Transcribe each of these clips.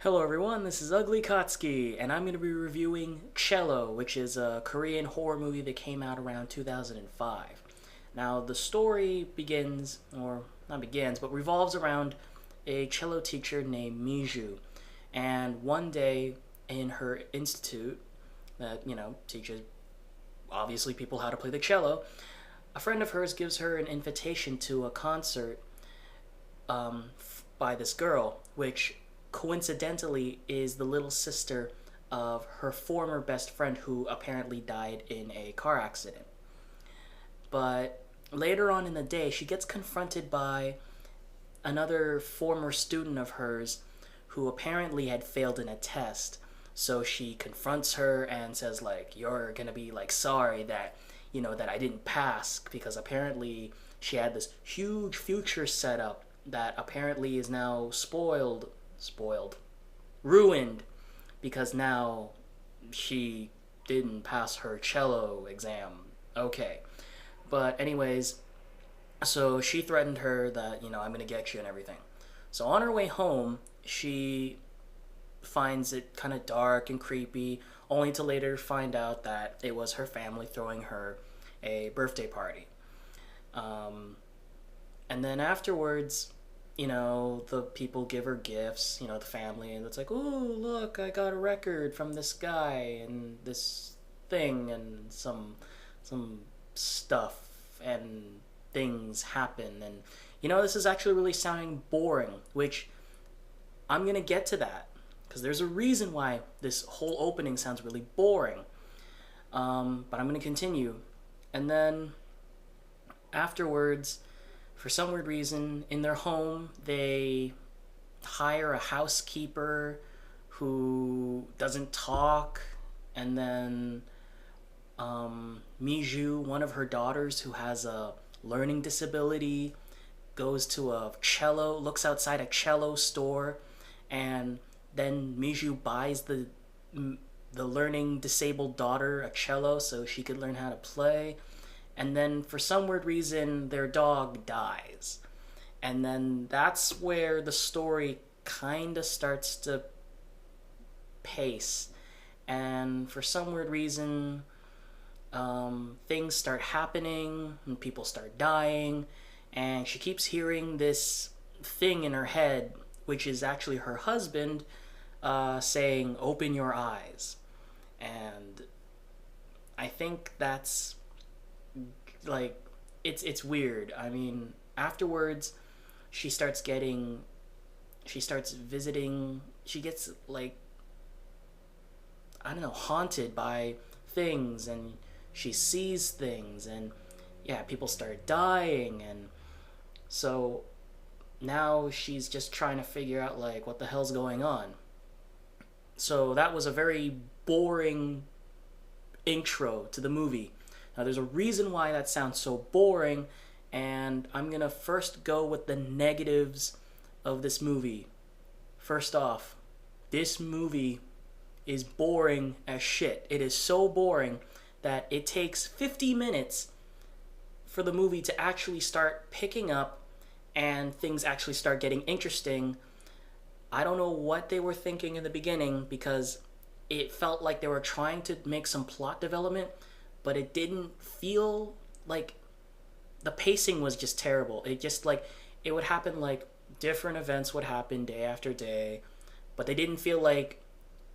Hello everyone, this is UglyKatsuki, and I'm going to be reviewing Cello, which is a Korean horror movie that came out around 2005. Now, the story begins, or not begins, but revolves around a cello teacher named Miju. And one day in her institute that, teaches obviously people how to play the cello, a friend of hers gives her an invitation to a concert by this girl, which coincidentally is the little sister of her former best friend who apparently died in a car accident. But later on in the day, she gets confronted by another former student of hers who apparently had failed in a test. So she confronts her and says, like, you're gonna be like sorry that that I didn't pass, because apparently she had this huge future set up that apparently is now ruined, because now she didn't pass her cello exam. Okay. But anyways, so she threatened her that, I'm gonna get you and everything. So on her way home, she finds it kind of dark and creepy, only to later find out that it was her family throwing her a birthday party. And then afterwards, the people give her gifts, the family, and it's like, oh, look, I got a record from this guy and this thing, and some stuff and things happen. And, this is actually really sounding boring, which I'm going to get to that, because there's a reason why this whole opening sounds really boring. But I'm going to continue. And then afterwards, for some weird reason, in their home, they hire a housekeeper who doesn't talk, and then Miju, one of her daughters who has a learning disability, goes to looks outside a cello store, and then Miju buys the learning disabled daughter a cello so she could learn how to play. And then for some weird reason, their dog dies. And then that's where the story kind of starts to pace. And for some weird reason, things start happening and people start dying. And she keeps hearing this thing in her head, which is actually her husband, saying, "Open your eyes." And I think that's like, it's weird. I mean, afterwards she starts visiting, she gets, like, I don't know, haunted by things, and she sees things, and yeah, people start dying. And so now she's just trying to figure out, like, what the hell's going on. So that was a very boring intro to the movie. Now, there's a reason why that sounds so boring, and I'm going to first go with the negatives of this movie. First off, this movie is boring as shit. It is so boring that it takes 50 minutes for the movie to actually start picking up and things actually start getting interesting. I don't know what they were thinking in the beginning, because it felt like they were trying to make some plot development, but it didn't feel like, the pacing was just terrible. It just, like, it would happen, like, different events would happen day after day, but they didn't feel like,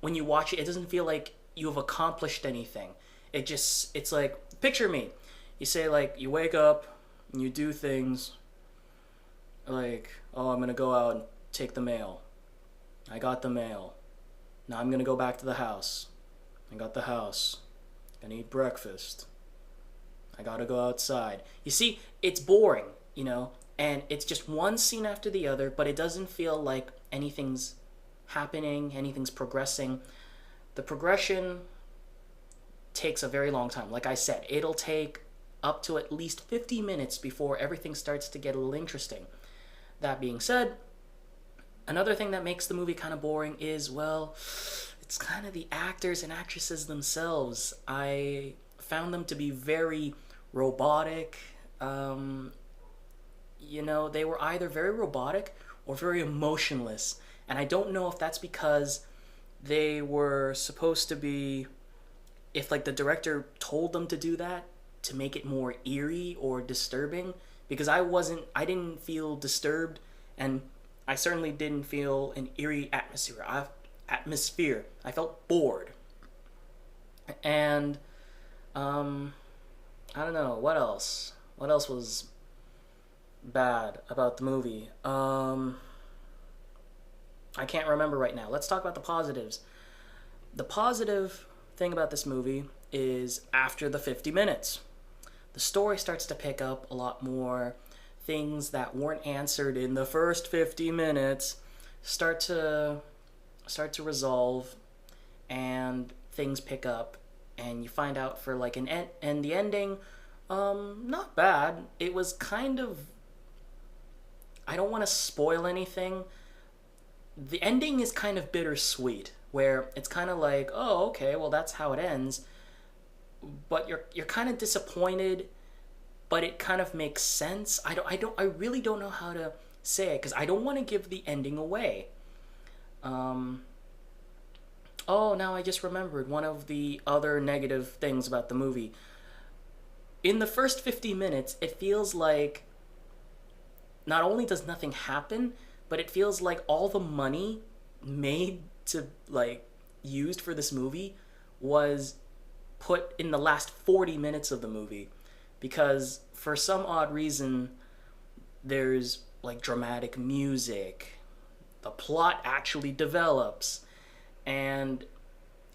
when you watch it, it doesn't feel like you have accomplished anything. It's like, picture me. You say, like, you wake up and you do things like, oh, I'm gonna go out and take the mail. I got the mail. Now I'm gonna go back to the house. I got the house. Gonna eat breakfast. I gotta go outside. You see, it's boring, and it's just one scene after the other, but it doesn't feel like anything's happening, anything's progressing. The progression takes a very long time. Like I said, it'll take up to at least 50 minutes before everything starts to get a little interesting. That being said, another thing that makes the movie kind of boring is, well, it's kind of the actors and actresses themselves. I found them to be very robotic. They were either very robotic or very emotionless. And I don't know if that's because they were supposed to be, if like the director told them to do that to make it more eerie or disturbing, because I didn't feel disturbed, and I certainly didn't feel an eerie atmosphere. I felt bored. And I don't know what else. What else was bad about the movie? I can't remember right now. Let's talk about the positives. The positive thing about this movie is after the 50 minutes, the story starts to pick up a lot more. Things that weren't answered in the first 50 minutes start to resolve, and things pick up, and you find out for like and the ending, not bad. It was kind of, I don't want to spoil anything. The ending is kind of bittersweet, where it's kind of like, oh, okay, well that's how it ends, but you're kind of disappointed, but it kind of makes sense. I really don't know how to say it because I don't want to give the ending away. Oh, now I just remembered one of the other negative things about the movie. In the first 50 minutes, it feels like not only does nothing happen, but it feels like all the money made to like used for this movie was put in the last 40 minutes of the movie, because for some odd reason there's like dramatic music, the plot actually develops, and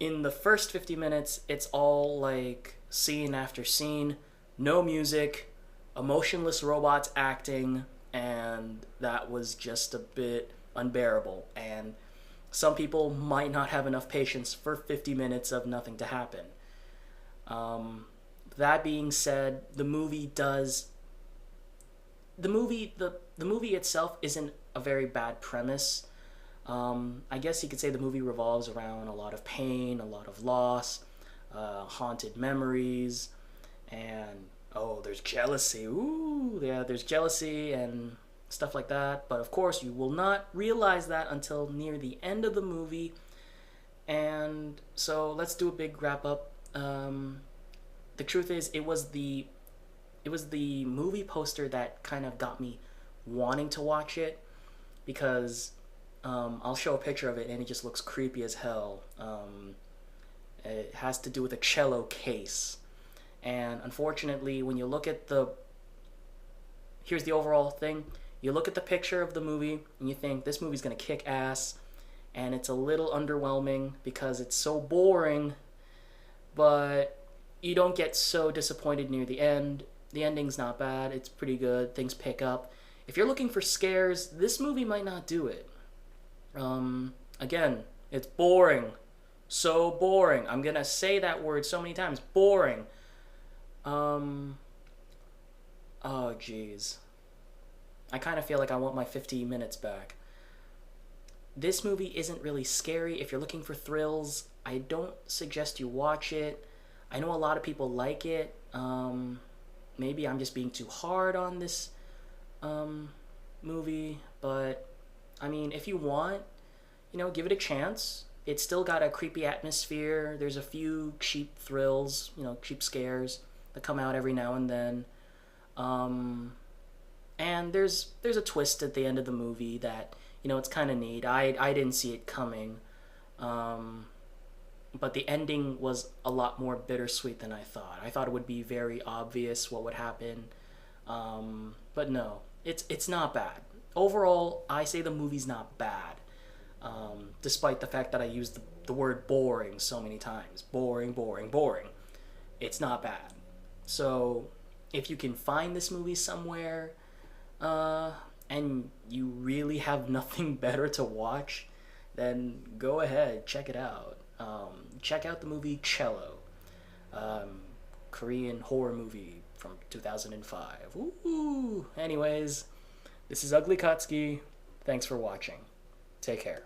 in the first 50 minutes it's all like scene after scene, no music, emotionless robots acting, and that was just a bit unbearable. And some people might not have enough patience for 50 minutes of nothing to happen. That being said, the movie itself isn't a very bad premise. I guess you could say the movie revolves around a lot of pain, a lot of loss, haunted memories, and oh, there's jealousy. Ooh, yeah, there's jealousy and stuff like that. But of course, you will not realize that until near the end of the movie. And so let's do a big wrap up. The truth is, it was the movie poster that kind of got me wanting to watch it, because I'll show a picture of it and it just looks creepy as hell. It has to do with a cello case. And unfortunately, when you look at here's the overall thing. You look at the picture of the movie and you think this movie's gonna kick ass, and it's a little underwhelming because it's so boring, but you don't get so disappointed near the end. The ending's not bad, it's pretty good, things pick up. If you're looking for scares, this movie might not do it. Again, it's boring. So boring. I'm gonna say that word so many times. Boring. Oh, jeez. I kind of feel like I want my 50 minutes back. This movie isn't really scary. If you're looking for thrills, I don't suggest you watch it. I know a lot of people like it. Maybe I'm just being too hard on this movie, but I mean, if you want, give it a chance. It's still got a creepy atmosphere. There's a few cheap thrills, cheap scares that come out every now and then. And there's a twist at the end of the movie that, it's kind of neat. I didn't see it coming. But the ending was a lot more bittersweet than I thought. I thought it would be very obvious what would happen. But no, it's not bad. Overall, I say the movie's not bad. Despite the fact that I used the word boring so many times. Boring, boring, boring. It's not bad. So, if you can find this movie somewhere, and you really have nothing better to watch, then go ahead, check it out. Check out the movie Cello, Korean horror movie from 2005. Ooh. Anyways, this is UglyKatsuki. Thanks for watching. Take care.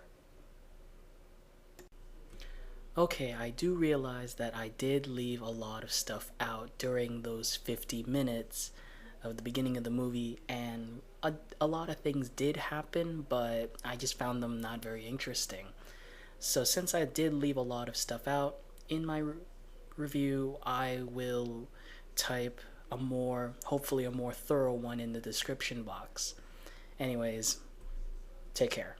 Okay, I do realize that I did leave a lot of stuff out during those 50 minutes. of the beginning of the movie, and a lot of things did happen, but I just found them not very interesting. So since I did leave a lot of stuff out in my review, I will type hopefully a more thorough one in the description box. Anyways, take care.